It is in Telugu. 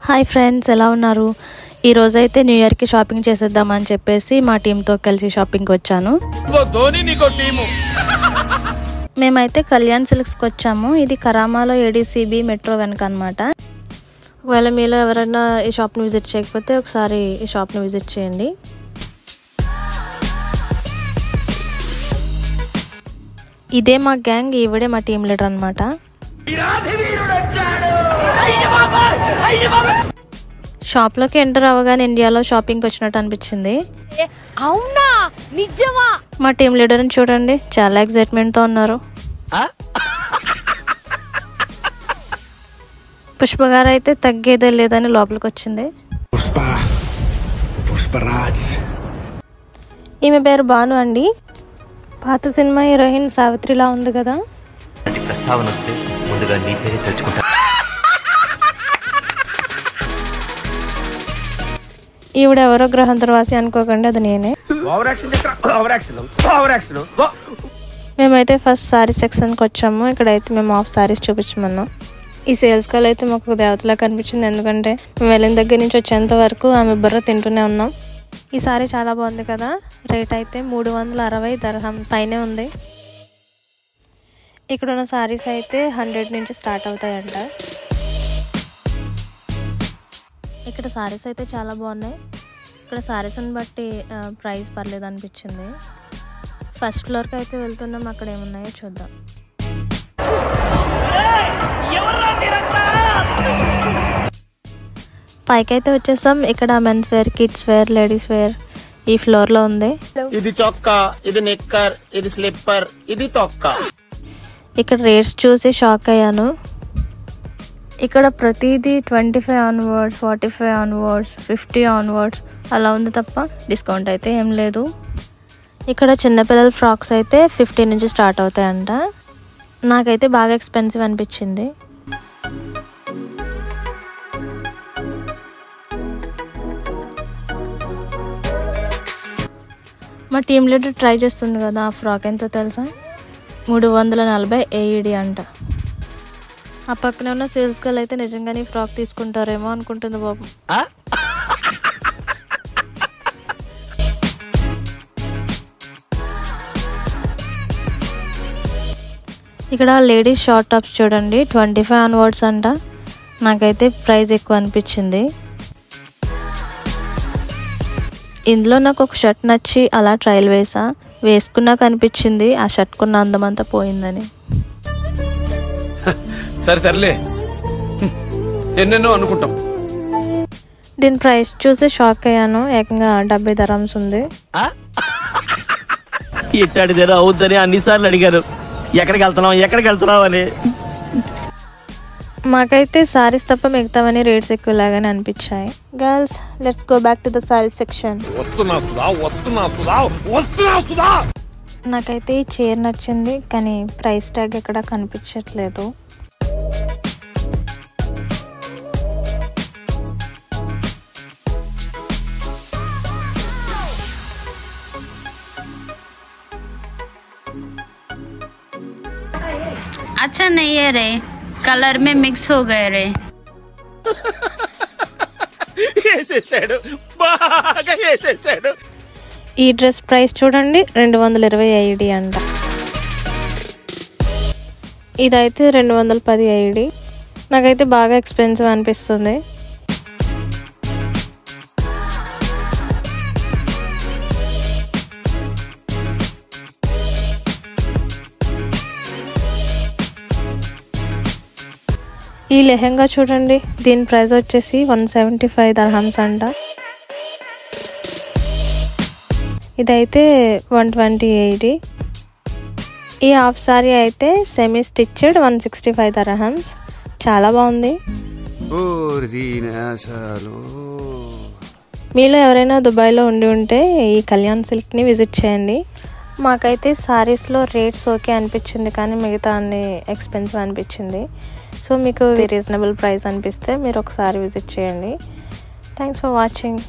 హాయ్ ఫ్రెండ్స్, ఎలా ఉన్నారు? ఈ రోజైతే న్యూ ఇయర్ కి షాపింగ్ చేసేద్దామని చెప్పేసి మా టీంతో కలిసి షాపింగ్కి వచ్చాను. మేమైతే కళ్యాణ్ సిల్క్స్కి వచ్చాము. ఇది కరామాలో ఏడీసీబీ మెట్రో వెనక అనమాట. ఒకవేళ మీలో ఎవరైనా ఈ షాప్ని విజిట్ చేయకపోతే ఒకసారి ఈ షాప్ని విజిట్ చేయండి. ఇదే మా గ్యాంగ్, ఈవిడే మా టీం లీడర్ అనమాట. షాప్లోకి ఎంటర్ అవ్వగానే ఇండియాలో షాపింగ్కి వచ్చినట్టు అనిపించింది. అవునా, నిజమా? మా టీం లీడర్ని చూడండి, చాలా ఎక్సైట్మెంట్తో ఉన్నారు. పుష్ప గారు అయితే తగ్గేదే లేదని లోపలికి వచ్చింది. ఈమె పేరు భాను అండి. పాత సినిమా హీరోయిన్ సావిత్రిలా ఉంది కదా. ఈవిడెవరో గ్రహాంతరవాసి అనుకోకండి, అది నేనే. మేమైతే ఫస్ట్ సారీ సెక్షన్కి వచ్చాము. ఇక్కడైతే మేము హాఫ్ సారీస్ చూపించమన్నాం. ఈ సేల్స్ గర్ల్ అయితే మాకు దేవతలా కనిపించింది. ఎందుకంటే మేము వెళ్ళిన దగ్గర నుంచి వచ్చేంత వరకు ఆమె బుర్ర తింటూనే ఉన్నాం. ఈ సారీ చాలా బాగుంది కదా. రేట్ అయితే 360 దర్హమ్స్ పైనే ఉంది. ఇక్కడ ఉన్న సారీస్ అయితే 100 నుంచి స్టార్ట్ అవుతాయంట. ఇక్కడ సారీస్ అయితే చాలా బాగున్నాయి. ఇక్కడ సారీస్ని బట్టి ప్రైస్ పర్లేదు అనిపించింది. ఫస్ట్ ఫ్లోర్కి అయితే వెళ్తున్నాం, అక్కడ ఏమున్నాయో చూద్దాం. పైకి అయితే వచ్చేసాం. ఇక్కడ men's wear, kids wear, ladies wear ఈ ఫ్లోర్ లో ఉంది. ఇది చొక్కా, ఇది నిక్కర్, ఇది స్లిప్పర్, ఇది తొక్క. ఇక్కడ రేట్స్ చూసి షాక్ అయ్యాను. ఇక్కడ ప్రతిదీ 25 ఆన్వర్డ్స్, 45 ఆన్వర్డ్స్, 50 ఆన్వర్డ్స్ అలా ఉంది తప్ప డిస్కౌంట్ అయితే ఏం లేదు. ఇక్కడ చిన్నపిల్లల ఫ్రాక్స్ అయితే 50 నుంచి స్టార్ట్ అవుతాయంట. నాకైతే బాగా ఎక్స్పెన్సివ్ అనిపించింది. మా టీం లీడర్ ట్రై చేస్తుంది కదా. ఆ ఫ్రాక్ ఎంతో తెలుసా? 340 AED అంట. ఆ పక్కనే ఉన్న సేల్స్ గర్ల్ అయితే నిజంగానే ఫ్రాక్ తీసుకుంటారేమో అనుకుంటుంది బాబు. ఇక్కడ లేడీస్ షార్ట్ టాప్స్ చూడండి, 25 ఆన్వర్డ్స్ అంట. నాకైతే ప్రైస్ ఎక్కువ అనిపించింది. ఇందులో నాకు ఒక షర్ట్ నచ్చి అలా ట్రయల్ వేసుకున్నాక అనిపించింది ఆ షర్ట్ కున్న అందమంతా పోయిందని. సరే ఎన్నెన్నో అనుకుంటాం. దీని ప్రైస్ చూసి షాక్ అయ్యాను. ఏకంగా 70 దర్హమ్స్ ఉంది. ఇట్టాడిదేదో అవుద్దని అన్నిసార్లు అడిగారు, ఎక్కడికి వెళ్తున్నావు అని. మాకైతే సారీస్ తప్ప మిగతావని రేట్స్ ఎక్కువలాగానే అనిపించాయి. Girls, let's go back to the sorry section. నాకైతే ఈ చైర్ నచ్చింది, కానీ ప్రైస్ ట్యాగ్ ఎక్కడ కనిపించట్లేదు. अच्छा नहीं है रे, कलर में मिक्स हो गए रे. ఈ డ్రెస్ ప్రైస్ చూడండి, 220 AED అంట. ఇదైతే 210 AED. నాకైతే బాగా ఎక్స్పెన్సివ్ అనిపిస్తుంది. ఈ లెహంగా చూడండి, దీని ప్రైస్ వచ్చేసి 175 దర్హమ్స్ అంట. ఇదైతే 120 AED. ఈ హాఫ్ సారీ అయితే సెమీ స్టిచ్డ్ 165 దర్హమ్స్. చాలా బాగుంది. మీలో ఎవరైనా దుబాయ్లో ఉంటే ఈ కళ్యాణ్ సిల్క్ని విజిట్ చేయండి. మాకైతే సారీస్లో రేట్స్ ఓకే అనిపించింది, కానీ మిగతా అన్ని ఎక్స్పెన్సివ్ అనిపించింది. సో మీకు రీజనబుల్ ప్రైస్ అనిపిస్తే మీరు ఒకసారి విజిట్ చేయండి. Thanks for watching.